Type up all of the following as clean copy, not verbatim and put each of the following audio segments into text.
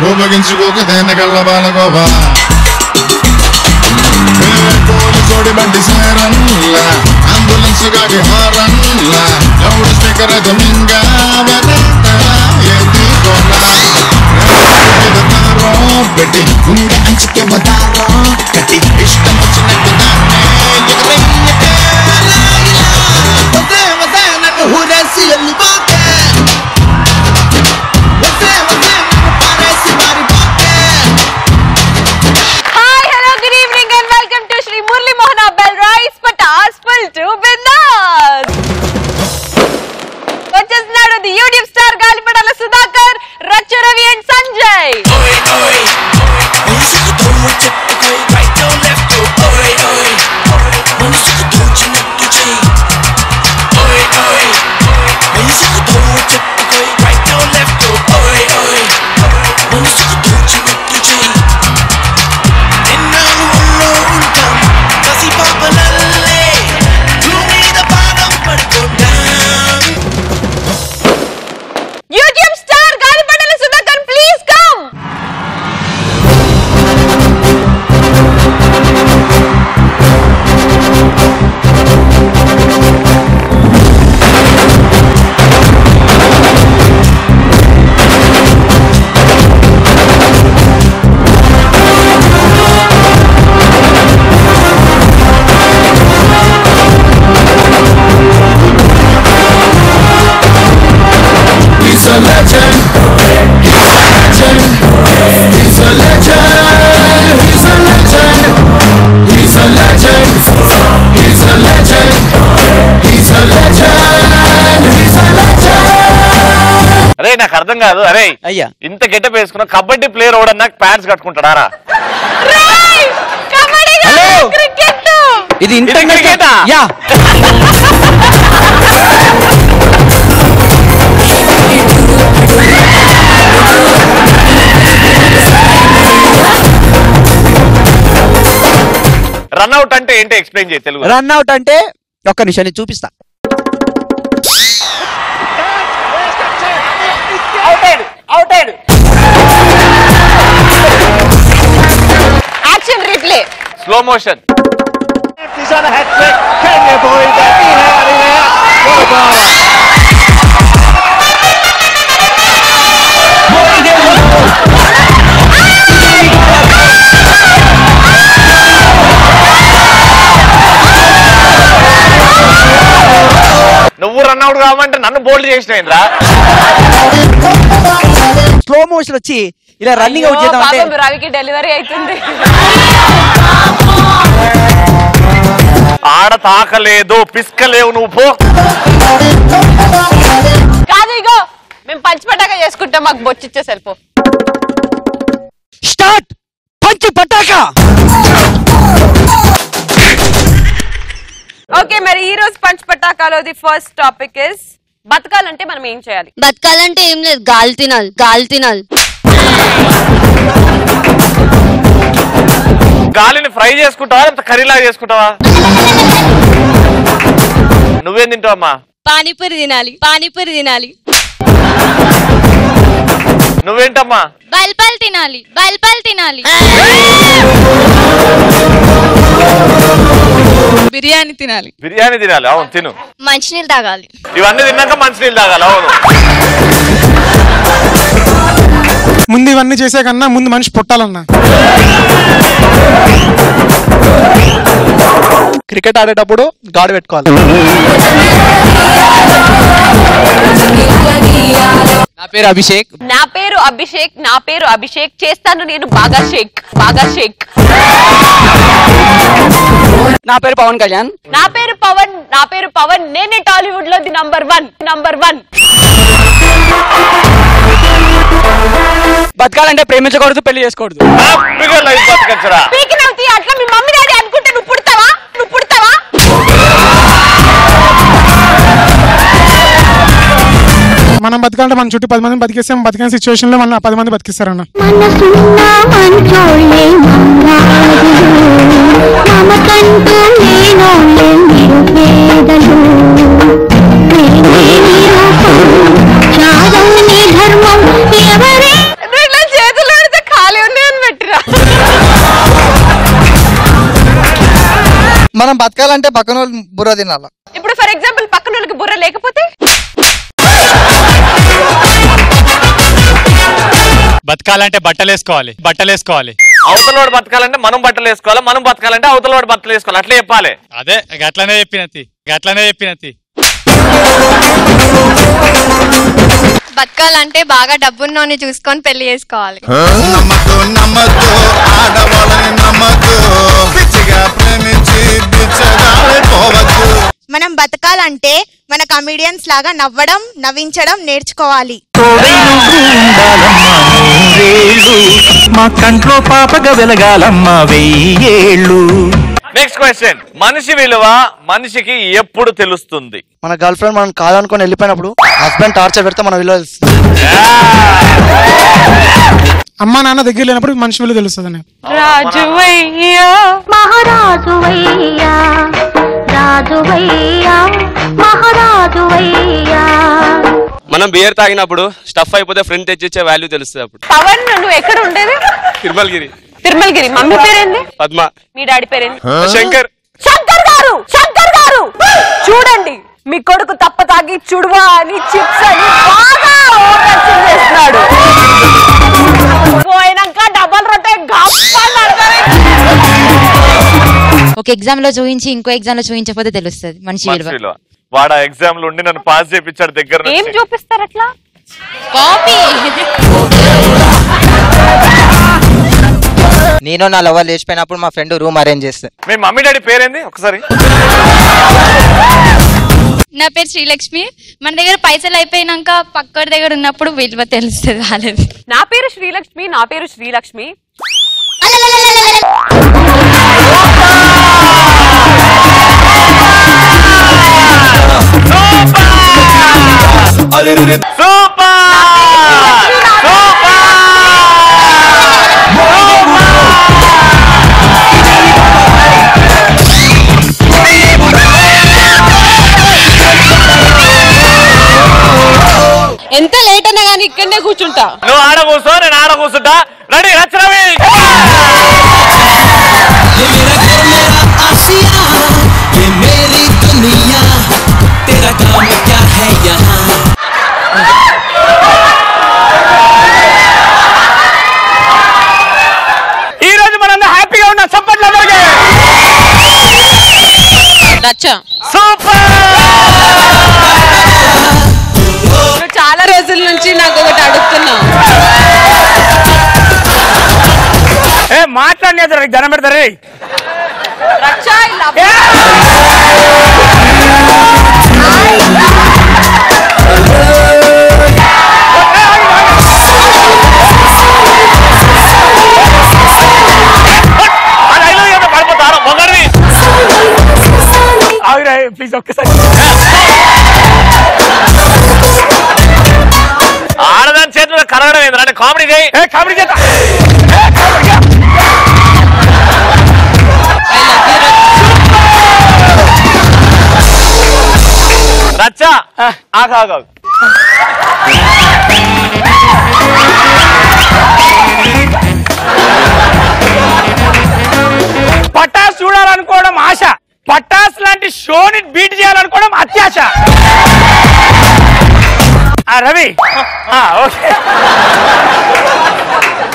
ఉపయోగించుకోక దేని కళ్ళ బాలగోబా పోలీసోడి బండి సేరన్లా అంబులెన్స్ గాడి హారన్లా లౌడ్ స్పీకర్ అది మింగా పెట్టి గుండె అంచుకే వదారో కట్టి ఇష్టం వచ్చినట్టు వచ్చేస్తున్నాడు ది యూట్యూబ్ స్టార్ గాలిపటాల సుధాకర్, రచ్చ రవి అండ్ సంజయ్. అరే నాకు అర్థం కాదు. అరే అయ్యా ఇంత గెటప్ వేసుకున్నా కబడ్డీ ప్లేయర్ ఓడన్నా ప్యాంట్స్ కట్టుకుంటాడారా? ఇది ఇంటర్నెట్ యా రన్అట్ అంటే ఏంటి ఎక్స్ప్లెయిన్ చేయి తెలుగు. రన్అట్ అంటే ఒక్క నిమిషం నేను చూపిస్తా. Action replay slow motion. నువ్వు రన్అట్ కావాలంటే నన్ను బోల్డ్ చేసినా స్లో మోషన్ వచ్చి ఇలా రన్నింగ్ అవుట్ చేద్దాం అంటే రవికి డెలివరీ అవుతుంది. ఆడ తాకలేదు పిస్కలేవు నువ్వు పో. కాదు ఇగో మేము పంచిపటాక చేసుకుంటాం, మాకు బొచ్చిచ్చే సెల్ఫ్. స్టార్ట్ పంచి పటాక. ఓకే మరి ఈ రోజు పంచ్ పటాకాలో ది ఫస్ట్ టాపిక్ ఇస్ బతకాలంటే మనం ఏం చేయాలి? బతకాలంటే ఏం లేదు, గాలి తినాలి, గాలి తినాలి. గాలిని ఫ్రై చేసుకుంటావా లేకపోతే కర్రీలాగా చేసుకుంటావా? నువ్వేం తింటావమ్మా? పానీపూరి తినాలి, పానీపూరి తినాలి. నువ్వేంటమ్మా? బల్పాలు తినాలి, బల్పాలు తినాలి. బిర్యానీ తినాలి, బిర్యానీ తినాలి. అవును తిను. మంచినీళ్ళు తాగాలి. ఇవన్నీ తిన్నాక మంచినీళ్ళు తాగాలి. అవును. ముందు ఇవన్నీ చేసే కన్నా ముందు మనిషి పుట్టాలన్నా. క్రికెట్ ఆడేటప్పుడు గాడి పెట్టుకోవాలి. నా పేరు అభిషేక్. నా పేరు అభిషేక్. నా పేరు అభిషేక్. చేస్తాను నేను బాగా షేక్, బాగా షేక్. నా పేరు పవన్ కళ్యాణ్. నా పేరు పవన్. నా పేరు పవన్. నేనే టాలీవుడ్ లో ది నంబర్ 1. బతకాలంటే ప్రేమించకూడదు, పెళ్లి చేసుకోకూడదు. అట్లా మీ మమ్మీ డాడీ అనుకుంటే నువ్వు పుడతావా? మనం బతకాలంటే మన చుట్టూ 10 మంది బతికేస్తాం. బతికిన సిచ్యువేషన్ లో మన 10 మంది బతికిస్తారన్న. బతకాలంటే పక్కన వాళ్ళు బుర్ర తినాల. ఇప్పుడు ఫర్ ఎగ్జాంపుల్ పక్కన వాళ్ళకి బుర్ర లేకపోతే బతకాలంటే బట్టలేసుకోవాలి. అవతలవాడు బతకాలంటే మనం బట్టలు వేసుకోవాలి, మనం బతకాలంటే అవతలవాడు బట్టలు వేసుకోవాలి. అట్లా చెప్పాలి. అదే గట్లనే చెప్పినది. బతకాలంటే బాగా డబ్బున్నోని చూసుకొని పెళ్లి చేసుకోవాలి. నమ్మద్దు ఆడవాళ్ళని నమ్మద్దు, పిచ్చిగా ప్రేమించి పోవద్దు. మనం బతకాలంటే మన కమిడియన్స్ లాగా నవ్వడం, నవ్వించడం నేర్చుకోవాలి. మా కంట్లో పాపగా వెలగాలమ్మా 1000 ఏళ్ళు. నెక్స్ట్ క్వశ్చన్, మనిషి విలువ మనిషికి ఎప్పుడు తెలుస్తుంది? మన గర్ల్ ఫ్రెండ్ మనం కాదనుకొని వెళ్ళిపోయినప్పుడు, హస్బెండ్ టార్చర్ పెడితే మన విలువ తెలుస్తుంది. అమ్మా నాన్న దగ్గర లేనప్పుడు మనిషి విలువ తెలుస్తుంది. రాజువయ్యా మహారాజువయ్యా, రాజువయ్యా, మహారాజువయ్యా. మనం బియర్ తాగినప్పుడు స్టఫ్ అయిపోతే ఫ్రెండ్ తెచ్చిచ్చే వాల్యూ తెలుస్తుంది అప్పుడు. పవన్ నువ్వు ఎక్కడ ఉండేది? తిరుమలగిరి. మమ్మీ పేరేంది? పద్మ. మీ డాడీ పేరేంది? శంకర్. శంకర్ గారు చూడండి, మీ కొడుకు తప్ప తాగి చుడువా అని చిప్స్ అని బాగా ఓవరాక్షన్ చేస్తున్నాడు. పోయినాక డబల్ రొట్టె ఒక ఎగ్జామ్ లో చూపించి ఇంకో ఎగ్జామ్ లో చూపించకపోతే తెలుస్తుంది మనిషి విలువ. వాడు ఆ ఎగ్జామ్ లో ఉండి నన్ను పాస్ చేయించాడు దగ్గర. ఏం చూపిస్తారు అట్లా? కాపీ. నేను నా లవర్ లేచిపోయినప్పుడు మా ఫ్రెండ్ రూమ్ అరేంజ్ చేస్తాను. మీ మమ్మీ డాడీ పేరేంది ఒకసారి? నా పేరు శ్రీలక్ష్మి. మన దగ్గర పైసలు అయిపోయినాక పక్కడి దగ్గర ఉన్నప్పుడు విలువ తెలుస్తుంది వాళ్ళది. నా పేరు శ్రీలక్ష్మి. ఎంత లేట్ అయినా కానీ ఇక్కడనే కూర్చుంటా. నువ్వు ఆడ కూర్చో, నేను ఆడ కూర్చుంటా. రెడీ రచనవి. ఈ రోజు మనందరం హ్యాపీగా ఉన్నాం. చప్పట్లు అందరికీ. సూపర్. చాలా రోజుల నుంచి నాకు ఒకటి అడుగుతున్నా. మాట్లాడలేదు జనం పెడతారు. పడిపోతారు మొదటి ప్లీజ్ ఒక్కసారి. ఆడదాని చేతుల్లో కరగడం ఏంటి అంటే కామెడీ చేయి. కామెడీ చేత రచ్చా ఆగా పటాస్ చూడాలనుకోవడం ఆశ, పటాస్ లాంటి షోని బీట్ చేయాలనుకోవడం అత్యాశ. రవి ఓకే,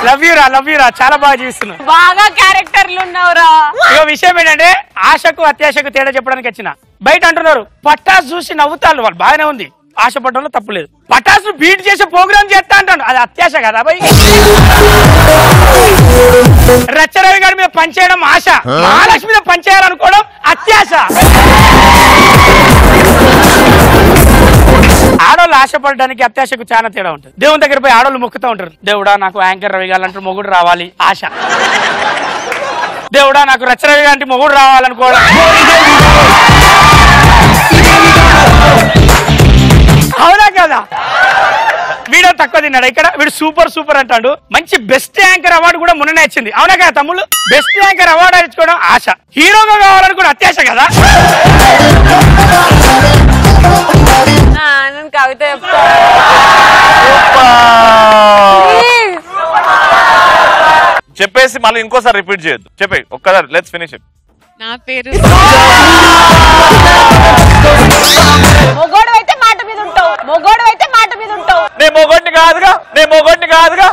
లవ్ యూరా చాలా బాగా చేస్తున్నావు. బాగా క్యారెక్టర్లు ఉన్నావురా. ఇక విషయం ఏంటంటే ఆశకు అత్యాశకు తేడా చెప్పడానికి వచ్చిన. బయట అంటున్నారు పటాస్ చూసి నవ్వుతారు వాళ్ళు, బాగానే ఉంది, ఆశ పడడంలో తప్పులేదు. పటాస్ బీట్ చేసే ప్రోగ్రామ్ చేస్తా అంటాను, అది అత్యాశ కదా భయ్. రచ్చరవి గారి మీద పనిచేయడం ఆశ, మహాలక్ష్మి మీద పనిచేయాలనుకోవడం అత్యాశ. ఆడవాళ్ళు ఆశపడడానికి అత్యాశకు చాలా తేడా ఉంటుంది. దేవుని దగ్గర పోయి ఆడవాళ్ళు మొక్కుతూ ఉంటారు, దేవుడా నాకు యాంకర్ రవి గారు మొగుడు రావాలి ఆశ, దేవుడా నాకు రచ్చరవి గారి మొగుడు రావాలనుకోవడం. అవునా కదా? వీడియో తక్కువ తిన్నాడు ఇక్కడ, వీడు సూపర్ అంటాడు. మంచి బెస్ట్ యాంకర్ అవార్డు కూడా మొన్ననే వచ్చింది. అవునా కదా తమ్ముళ్ళు? బెస్ట్ యాంకర్ అవార్డు ఇచ్చుకోవడం ఆశ, హీరోగా కావాలని కూడా అత్యాశ కదా. కవిత చెప్పేసి మళ్ళీ ఇంకోసారి రిపీట్ చేయొద్దు. చెప్పే ఒక్కసారి లెట్స్ ఫినిష్. నా పేరు మొగోడు అయితే మాట మీద ఉంటావు, మొగోడు అయితే మాట మీద ఉంటావు. నేను మొగోడిని కాదుగా, నేను మొగోడిని కాదుగా.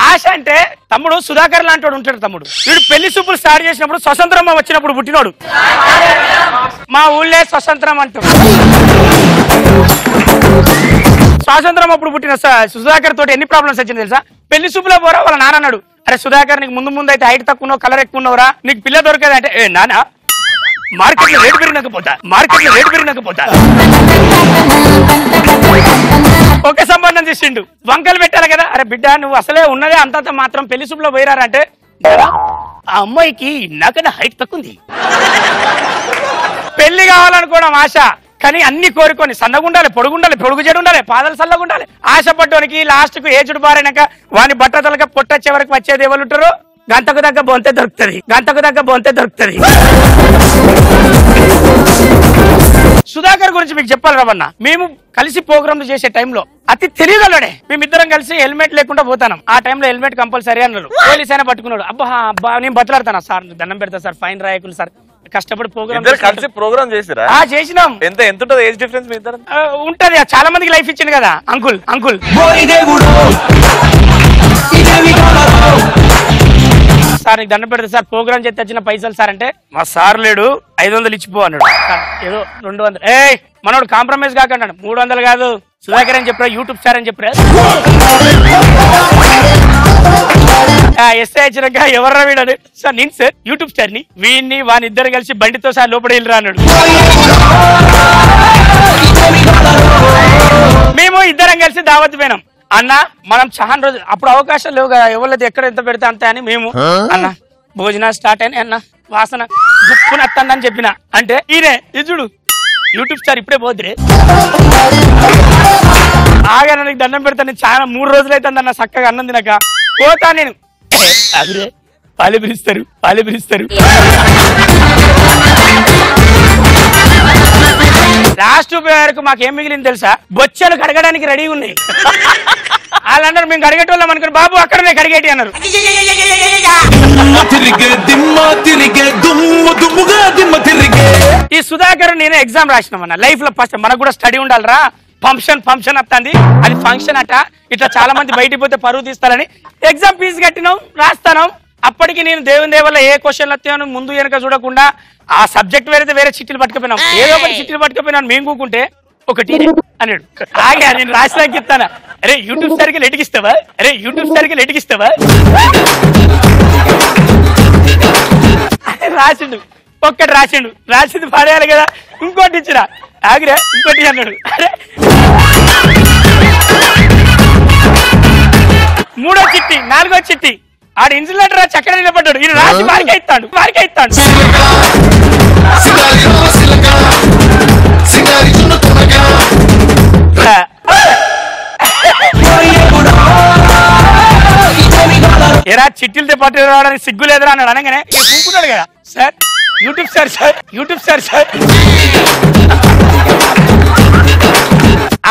ఆశ అంటే తమ్ముడు సుధాకర్ లాంటి వాడు ఉంటాడు. తమ్ముడు వీడు పెళ్లి సూపులు స్టార్ట్ చేసినప్పుడు స్వతంత్రం వచ్చినప్పుడు పుట్టినోడు. మా ఊళ్ళే స్వతంత్రం అంటాడు. స్వాతంత్రం అప్పుడు పుట్టిన సుధాకర్ తోటి ఎన్ని ప్రాబ్లమ్స్ వచ్చింది తెలుసా? పెళ్లి సూపులో పోరా వాళ్ళ నాన్న అన్నాడు, అరే సుధాకర్ నీకు ముందు అయితే హైట్ తక్కువ ఉన్నావు, కలర్ ఎక్కువ ఉన్నావురా, నీకు పిల్ల దొరకదు అంటే, ఏ నాన్న మార్కెట్లో రేటు పెరిగినకపోతా, మార్కెట్లో రేటు పెరిగినకపోతా. ఒక సంబంధం చేసిండు, వంకలు పెట్టాలి కదా, అరే బిడ్డ నువ్వు అసలే ఉన్నదే అంతంత మాత్రం పెళ్లి సూపులో పోయిరారంటే, ఆ అమ్మాయికి నాకన్నా హైట్ తక్కువ ఉంది. పెళ్లి కావాలనుకోవడం ఆశ, కానీ అన్ని కోరుకొని సన్నగుండాలి, పొడుగుండాలి, పొడుగు చెడు ఉండాలి, పాదలు సల్లగుండాలి. ఆశపడ్డానికి లాస్ట్ కు ఏజుడు బారైనాక వాని బట్టతలక పొట్టొచ్చే వరకు వచ్చేది ఎవరు ఉంటారు? గంటకు దగ్గర బొంతే దొరుకుతుంది, గంటకు దగ్గర బొంతే దొరుకుతుంది. సుధాకర్ గురించి మీకు చెప్పాలి రవన్న, మేము కలిసి ప్రోగ్రాంలు చేసే టైంలో అతి తెలియగలడే, మేమిద్దరం కలిసి హెల్మెట్ లేకుండా పోతాం. ఆ టైంలో హెల్మెట్ కంపల్సరీ అన్నారు. పోలీస్ అయినా పట్టుకున్నాడు. అబ్బా నేను బతలాడతాను సార్, దండం పెడతా సార్, ఫైన్ రాయకులు సార్, కష్టపడి ప్రోగ్రామ్ కలిసి ప్రోగ్రామ్ చేసిరా? చేసినాం. ఎంత ఉంటుంది ఏజ్ డిఫరెన్స్ మీ ఇద్దరు? ఉంటది, చాలా మందికి లైఫ్ ఇచ్చింది కదా అంకుల్. అంకుల్ సార్ నీకు దండం పెడతా సార్, ప్రోగ్రామ్ చేస్తే వచ్చిన పైసలు సార్ అంటే, మా సార్ లేడు 500 ఇచ్చిపో అన్నాడు. ఏదో 200, ఏ మనోడు కాంప్రమైజ్ కాకన్నాడు. 300 కాదు సుధాకర్ అని చెప్పరా, యూట్యూబ్ స్టార్ అని చెప్పరా. ఎస్ఐ వచ్చినాక ఎవర్రా వీడని, సార్ నేను సార్ యూట్యూబ్ స్టార్ ని, వీడిని వానిద్దరు కలిసి బండితో సార్ లోపల వెళ్ళిరా అన్నాడు. మేము ఇద్దరం కలిసి దావత్ పోయినాం. అన్న మనం చాలా రోజులు అప్పుడు అవకాశం లేవు కదా, ఎవరిది ఎక్కడ ఎంత పెడితే అంతే అని మేము అన్న భోజనాలు స్టార్ట్ అయినాయి అన్న, వాసన గుప్పుని వస్తుందని చెప్పిన అంటే, ఈయనే ఇజుడు యూట్యూబ్ స్టార్ ఇప్పుడే పోద్రే ఆగా నీకు దండం పెడతాను, చాలా 3 రోజులు అవుతుంది అన్న చక్కగా అన్నం తినక. పోతా నేను, అదిరే పాలు పిలుస్తారు, పాలు పిలుస్తారు. లాస్ట్ వరకు మాకేం మిగిలింది తెలుసా? బొచ్చలు కడగడానికి రెడీ ఉన్నాయి. వాళ్ళందరూ మేము కడిగేటోళ్ళం అనుకుని, బాబు అక్కడనే కడిగేటి అన్నారు. ఈ సుధాకర్ నేను ఎగ్జామ్ రాసినామన్న లైఫ్ లో ఫస్ట్. మనకు కూడా స్టడీ ఉండాలిరా, ఫంక్షన్ వస్తుంది, అది ఫంక్షన్ అట, ఇట్లా చాలా మంది బయటికి పోతే పరువు తీస్తారని ఎగ్జామ్ ఫీజు కట్టినాం, రాస్తాను. అప్పటికి నేను దేవుని దేవల్ల ఏ క్వశ్చన్లు వస్తాను ముందు వెనక చూడకుండా ఆ సబ్జెక్ట్ వేరే చిట్టీలు పట్టుకుపోయినాం. ఏదో ఒకటి చిట్టీలు పట్టుకుపోయినాను. మేము కూకుంటే ఒకటి అన్నాడు. ఆగా నేను రాసినాకి ఇస్తానా, అరే యూట్యూబ్ సరికి లెటికిస్తావా, అరే యూట్యూబ్ సరికి లెటికిస్తావా రాసిండు. ఒక్కటి రాసిండు, రాసింది పడేయాలి కదా, ఇంకోటి ఇచ్చినా ఆగిరా ఇంకోటి అన్నాడు. అరే 3వ చిట్టి 4వ చిట్టి ఆడు ఇన్సులేటర్ రాసి అక్కడ నిలబడ్డాడు. ఈయన రాసి వారికే ఇస్తాడు. ఎరా చిట్టీలతో పట్టు రావడానికి సిగ్గు లేదురా అన్నాడు. అనగానే కూకున్నాడు కదా, sir YouTube star sir, YouTube star sir.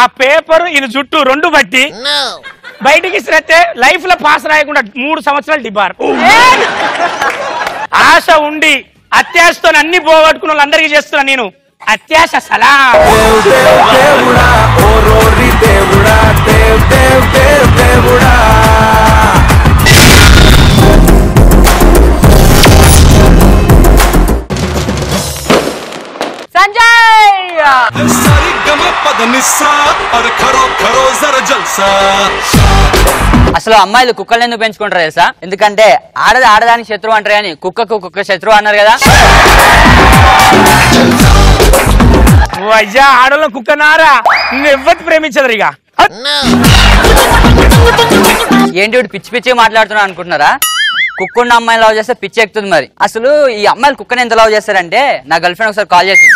ఆ పేపర్ ఈయన చుట్టూ 2 బట్టి బయటికి ఇస్తే లైఫ్ లో పాస్ రాయకుండా 3 సంవత్సరాలు డిబార్. ఆశ ఉండి అత్యాశతో అన్ని పోగొట్టుకున్న వాళ్ళందరికీ చేస్తున్నా నేను అత్యాశ సలా. అసలు అమ్మాయిలు కుక్కలు ఎందుకు పెంచుకుంటారు తెలుసా? ఎందుకంటే ఆడదానికి శత్రువు అంటారు కానీ కుక్క శత్రువు అన్నారు కదా. అయ్యా ఆడలో కుక్కనారా, నువ్వు ఎవరు ప్రేమించదు ఇక. ఏంటి పిచ్చి మాట్లాడుతున్నా అనుకుంటున్నారా? కుక్కున్న అమ్మాయిని లవ్ చేస్తే పిచ్చి ఎక్కుతుంది. మరి అసలు ఈ అమ్మాయిలు కుక్కని ఎంత లవ్ చేస్తారంటే, నా గర్ల్ ఫ్రెండ్ ఒకసారి కాల్ చేసింది,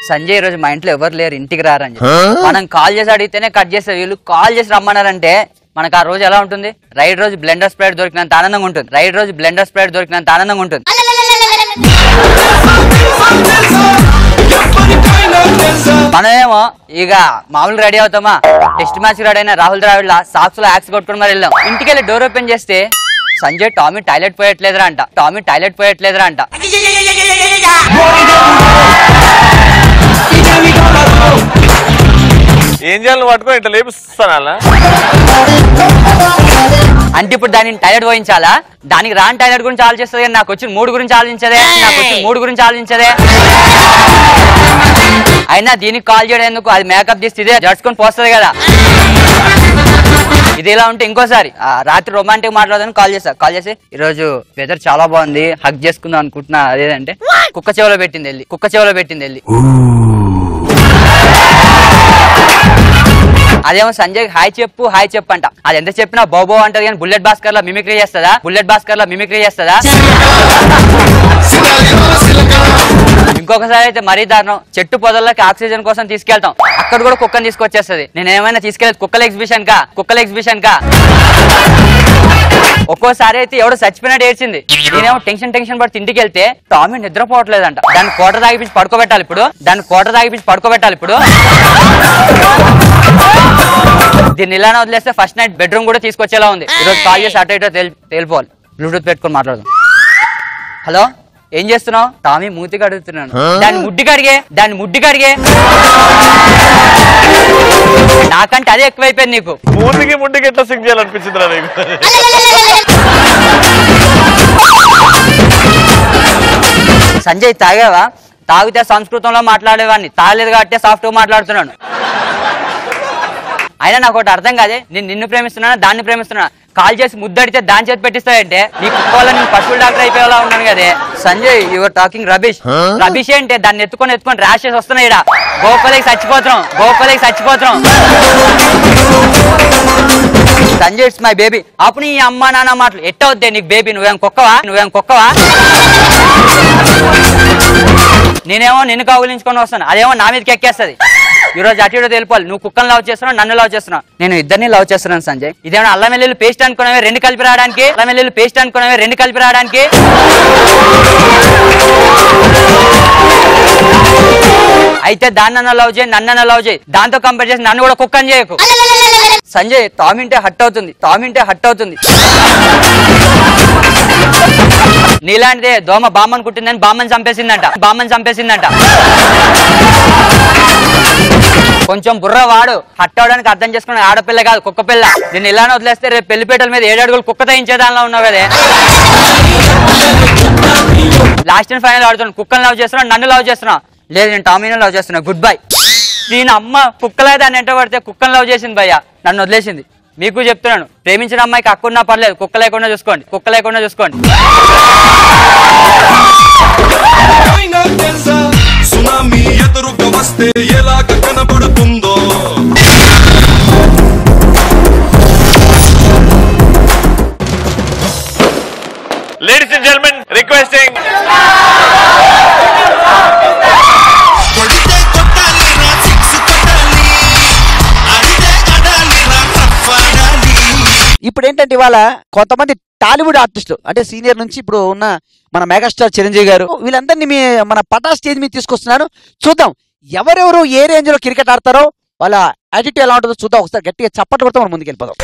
సంజయ్ రోజు మా ఇంట్లో ఎవరు లేరు ఇంటికి రారని చెప్పి. మనం కాల్ చేసి అడిగితేనే కట్ చేస్తారు. వీళ్ళు కాల్ చేసి రమ్మన్నారంటే మనకు ఆ రోజు ఎలా ఉంటుంది? రైడ్ రోజు బ్లెండర్ స్ప్రైట్ దొరికినంత ఆనందంగా ఉంటుంది. రైడ్ రోజు బ్లెండర్ స్ప్రైట్ దొరికినంత ఆనందంగా ఉంటుంది. మనమేమో ఇక మామూలు రెడీ అవుతామా, టెస్ట్ మ్యాచ్ రెడీ అయినా రాహుల్ ద్రావిడ్ లా సాక్స్ లో యాక్స్ కొట్టుకుని మరి వెళ్ళాం. ఇంటికి వెళ్ళి డోర్ ఓపెన్ చేస్తే సంజయ్ టామీ టాయిలెట్ పోయట్లేదురా అంట, టామీ టాయిలెట్ పోయట్లేదురా అంట. ఏం చేయాలి పట్టుకో ఇట్లా లేపిస్తాను. అంటే ఇప్పుడు దాన్ని టైలెట్ పోయించాలా? దానికి రాని టైలెట్ గురించి ఆలోచిస్తుంది కానీ నాకు వచ్చిన మూడు గురించి ఆలోచించదే, అయినా దీనికి కాల్ చేయడం ఎందుకు? అది మేకప్ తీస్తే ఇదే జడ్చుకొని పోస్తుంది కదా. ఇది ఇలా ఉంటే ఇంకోసారి రాత్రి రొమాంటిక్ మాట్లాడదని కాల్ చేసి ఈరోజు వెదర్ చాలా బాగుంది, హగ్ చేసుకుందాం అనుకుంటున్నా. అదేదంటే కుక్క చెవులో పెట్టింది వెళ్ళి. అదేమో సంజయ్ హాయ్ చెప్పు అంట. అది ఎంత చెప్పినా బాబో అంటది కానీ బుల్లెట్ భాస్కర్ లా మిమిక్రీ చేస్తుందా? ఇంకొకసారి అయితే మరీ దారుణం, చెట్టు పొదల్లోకి ఆక్సిజన్ కోసం తీసుకెళ్తాం, అక్కడ కూడా కుక్కని తీసుకొచ్చేస్తుంది. నేను ఏమైనా తీసుకెళ్ళి కుక్కల ఎగ్జిబిషన్ కా. ఒక్కోసారి అయితే ఎవడో చచ్చిపోయినట్టు ఏడ్చింది. నేనేమో టెన్షన్ పడి ఇంటికి వెళ్తే టామీ నిద్రపోవట్లేదంట. దాన్ని కోట తాగిపించి పడుకోబెట్టాలి ఇప్పుడు. దీన్ని ఇలానే వదిలేస్తే ఫస్ట్ నైట్ బెడ్రూమ్ కూడా తీసుకొచ్చేలా ఉంది. ఈరోజు కాల్ చేసి అటో ఇటో తేలిపోవాలి. బ్లూటూత్ పెట్టుకొని మాట్లాడదాం. హలో, ఏం చేస్తున్నావు? టామీ మూతికి అడుగుతున్నాను. దాన్ని ముడ్డి కడిగే. నాకంటే అదే ఎక్కువైపోయింది నీకు. ముడ్డికి ఎట్లా సింగ్ చేయాలనిపించింది నీకు? సంజయ్ తాగావా? తాగితే సంస్కృతంలో మాట్లాడేవాడిని, తాగలేదు కాబట్టి సాఫ్ట్గా మాట్లాడుతున్నాను. అయినా నాకు ఒకటి అర్థం కాదే, నేను నిన్ను ప్రేమిస్తున్నానా దాన్ని ప్రేమిస్తున్నా? కాల్ చేసి ముద్దడితే దాని చేతి పెట్టిస్తాయంటే నీ కుక్క వల్ల నేను పశువుల డాక్టర్ అయిపోయేలా ఉన్నాను కదే. సంజయ్ యువర్ టాకింగ్ రబీష్ అంటే దాన్ని ఎత్తుకొని ర్యాషెస్ వస్తున్నాయి. గోపలేకి చచ్చిపోతున్నాం. Sanjay it's my baby. అప్పుడు నీ అమ్మ నాన్న మాటలు ఎట్ట వద్దే నీకు బేబీ? నువ్వేం కుక్కవా? నేనేమో నిన్ను కౌగిలించుకొని వస్తాను, అదేమో నా మీదకి ఎక్కేస్తుంది. ఈ రోజు అటు ఇటు తెలిపాలి. నువ్వు కుక్కను లవ్ చేస్తున్నావు, నన్ను లవ్ చేస్తున్నావు. నేను ఇద్దరిని లవ్ చేస్తున్నాను సంజయ్. ఇదేమో అల్లం వెల్లుల్లి పేస్ట్ అనుకున్నావే రెండు కలిపి రావడానికి. అయితే దాన్ని లవ్ చేయి, నన్ను లవ్ చేయి. దాంతో కంపేర్ చేసి నన్ను కూడా కుక్కని చేయకు. సంజయ్ టామింటే హట్ అవుతుంది. నీలాంటిదే దోమ బామ్మని కుట్టిందని బామ్మని చంపేసిందంట. కొంచెం బుర్ర వాడు. హట్ అవడానికి అర్థం చేసుకున్న ఆడపిల్ల కాదు, కుక్క పిల్ల. నేను ఇలానే వదిలేస్తే రేపు పెళ్లిపేటల మీద 7 అడుగులు కుక్క తయించేదానిలో ఉన్నావు కదే. లాస్ట్ అండ్ ఫైనల్ ఆడుతున్నాను. కుక్కను లవ్ చేస్తున్నావు, నన్ను లవ్ చేస్తున్నావు. లేదు, నేను టామీని లవ్ చేస్తున్నా. Good bye. నేను అమ్మ కుక్కలైతే దాన్ని ఎంట పడితే కుక్కను లవ్ చేసింది భయ్య, నన్ను వదిలేసింది. మీకు చెప్తున్నాను, ప్రేమించిన అమ్మాయికి అక్కున్నా పర్లేదు, కుక్క లేకుండా చూసుకోండి. సునామీ ఎదురుగా వస్తే ఎలాగ కనబడుతుందో. Ladies and gentlemen, requesting ఇప్పుడు ఏంటంటే ఇవాళ కొంతమంది టాలీవుడ్ ఆర్టిస్టులు అంటే సీనియర్ నుంచి ఇప్పుడు ఉన్న మన మెగాస్టార్ చిరంజీవి గారు వీళ్ళందరినీ మన పటా స్టేజ్ మీద తీసుకొస్తున్నారు. చూద్దాం ఎవరెవరు ఏ రేంజ్ లో క్రికెట్ ఆడతారో, వాళ్ళ యాటిట్యూడ్ ఎలా ఉంటుందో చూద్దాం. ఒకసారి గట్టిగా చప్పట్లు కొడితే మనం ముందుకు వెళ్ళిపోదాం.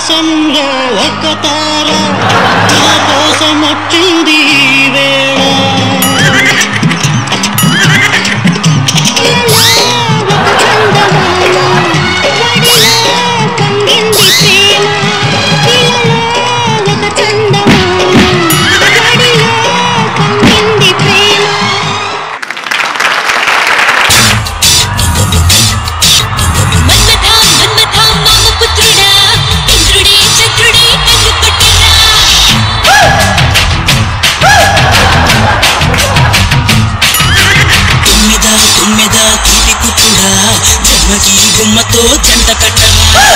ఆకాశంలో ఒక తార నా కోసం వచ్చింది వేళ గుమ్మతో జంట కట్టరా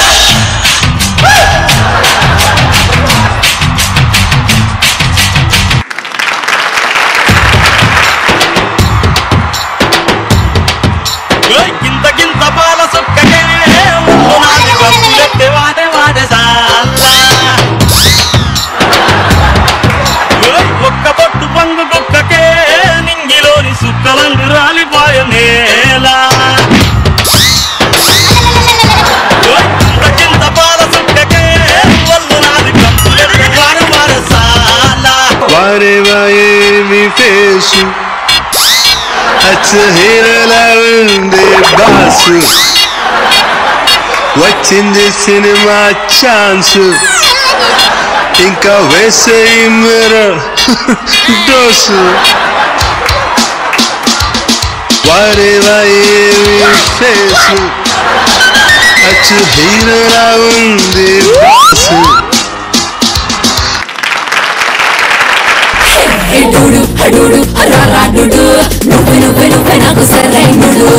గింత గింత పాల సుక్కకే వాడే వాడే ఒక్క పొట్టు పంగు కుక్కకే నింగిలోని సుక్కలందు రాలిపోయ నేలా వారేమి ఫేసు అచ్చ హీరోలా ఉంది బాసు వచ్చింది సినిమా ఛాన్సు ఇంకా వేసేయి మీరు డోసు వారేమి ఫేసు అచ్చ హీరోలా ఉంది బాసు హడుడు హడుడు అరారాడుడు నువ్వే నువ్వే నువ్వే నాకు సరైనడు